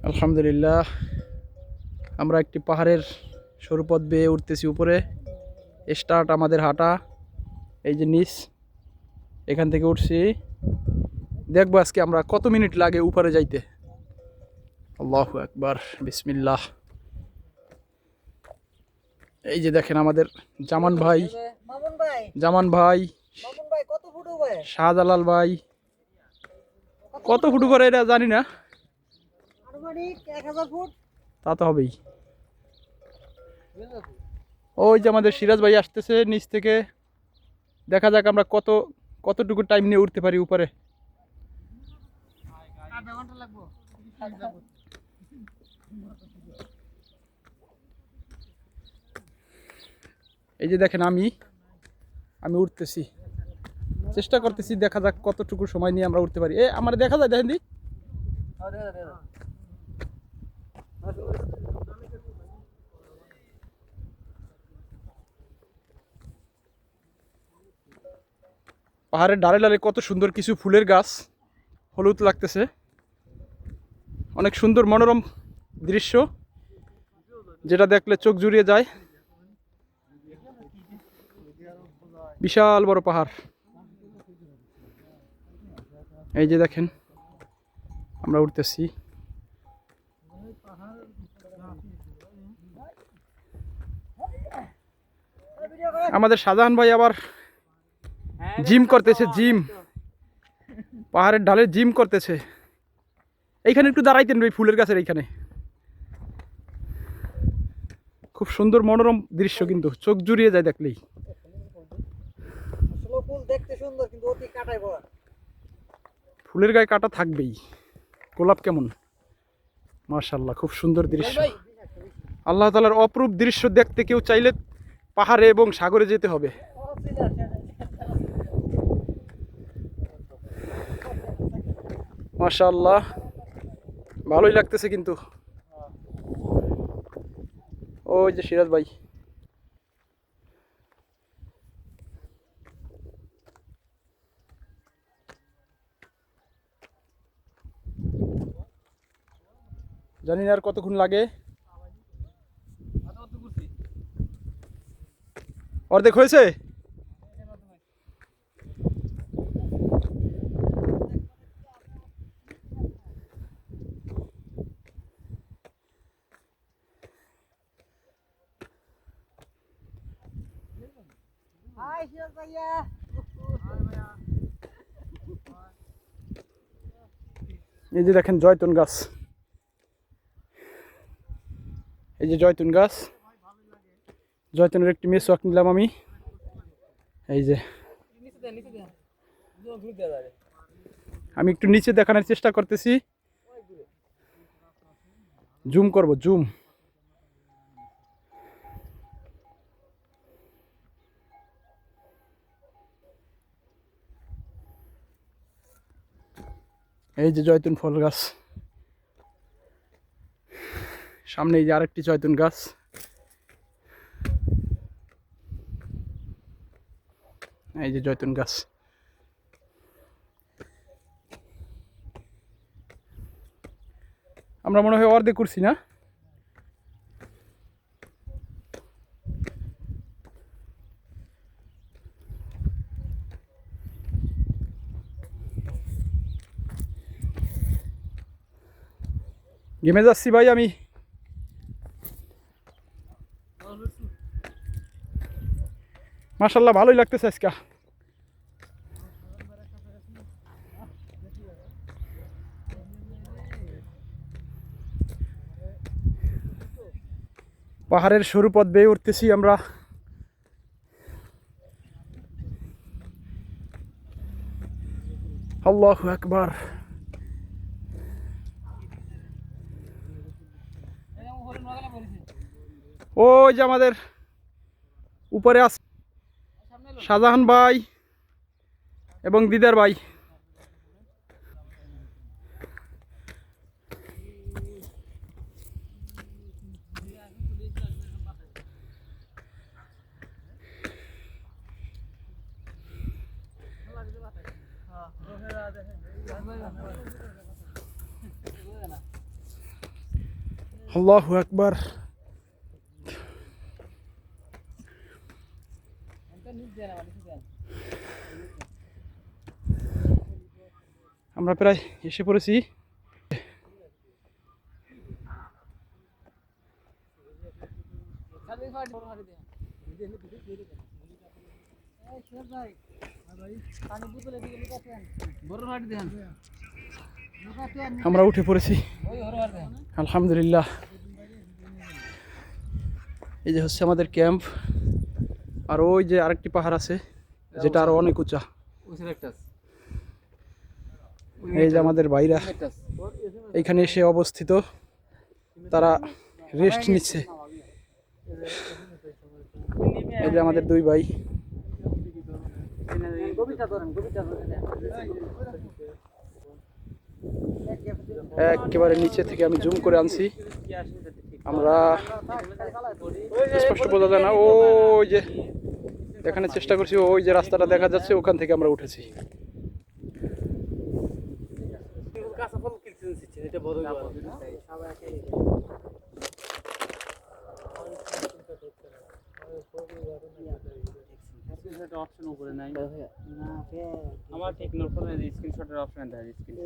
আলহামদুলিল্লাহ, আমরা একটি পাহাড়ের সরু পথ বেয়ে উঠতেছি উপরে। স্টার্ট আমাদের হাঁটা। এই যে নিচ, এখান থেকে উঠছি। দেখবো আজকে আমরা কত মিনিট লাগে উপরে যাইতে। আল্লাহু আকবার, বিসমিল্লাহ। এই যে দেখেন আমাদের জামান ভাই, শাহজালাল ভাই। কত ফুট করে এটা জানি না, তা তো হবেই। ওই যে আমাদের সিরাজ ভাই আসতেছে নিচ থেকে। দেখা যাক আমরা কতটুকু টাইম নিয়ে উঠতে পারি উপরে। এই যে দেখেন আমি উঠতেছি, চেষ্টা করতেছি, দেখা যাক কতটুকু সময় নিয়ে আমরা উঠতে পারি। আমার দেখা যায়, দেখেন দি। পাহাড়ের ডালে ডালে কত সুন্দর কিছু ফুলের গাছ, হলুদ লাগতেছে। অনেক সুন্দর মনোরম দৃশ্য, যেটা দেখলে চোখ জুড়িয়ে যায়। বিশাল বড় পাহাড়। এই যে দেখেন আমরা উঠতেছি। আমাদের শাহজাহান ভাই আবার জিম করতেছে, জিম পাহাড়ের ঢালে জিম করতেছে। এইখানে একটু দাঁড়াইতেন ভাই, ফুলের গাছের এইখানে। খুব সুন্দর মনোরম দৃশ্য, কিন্তু চোখ জুড়িয়ে যায় দেখলেই। ফুলের গায়ে কাঁটা থাকবেই। গোলাপ কেমন, মাশাআল্লাহ, খুব সুন্দর দৃশ্য। আল্লাহ তাআলার অপরূপ দৃশ্য দেখতে কেউ চাইলে পাহাড়ে এবং সাগরে যেতে হবে। মাশাআল্লাহ, ভালোই লাগতেছে কিন্তু। ওই যে সিরাজ ভাই। জানি না আর কতক্ষণ লাগে। অর্ধেক হয়েছে। এই যে দেখেন জয়তুন গাছ, এই যে জয়তুন গাছ। জয়তুনের একটি মেসওয়াক নিলাম আমি। এই যে আমি একটু নিচে দেখানোর চেষ্টা করতেছি, জুম করব, জুম। এই যে জয়তুন ফল গাছ, সামনে এই যে আরেকটি জয়তুন গাছ। এই যে জয়তুন গাছ। আমরা মনে হয় অর্ধেক করছি না। ঘেমে যাচ্ছি ভাই আমি। মাশাআল্লাহ, ভালোই লাগতেছে আজকে। পাহাড়ের সরু পথ বেয়ে উঠতেছি আমরা। আল্লাহু আকবার। ওই যে আমাদের উপরে আছে শাহজাহান ভাই এবং দিদার ভাই। আল্লাহু আকবার। আমরা প্রায় এসে পড়েছি। আমরা উঠে পড়েছি আলহামদুলিল্লাহ। এই যে হচ্ছে আমাদের ক্যাম্প। আর ওই যে আরেকটি পাহাড় আছে যেটা আরো অনেক উঁচা। এই যে আমাদের ভাইরা এইখানে এসে অবস্থিত, তারা রেস্ট নিচ্ছে। এই যে আমাদের দুই ভাই। একেবারে নিচে থেকে আমি জুম করে আনছি, আমরা স্পষ্ট বোঝা যায় না। ওই যে দেখানোর চেষ্টা করছি, ওই যে রাস্তাটা দেখা যাচ্ছে, ওখান থেকে আমরা উঠেছি। অপশন উপরে নাই আমার ঠিক নোট করে স্ক্রিনশটের অপশন দেয় স্ক্রিনশট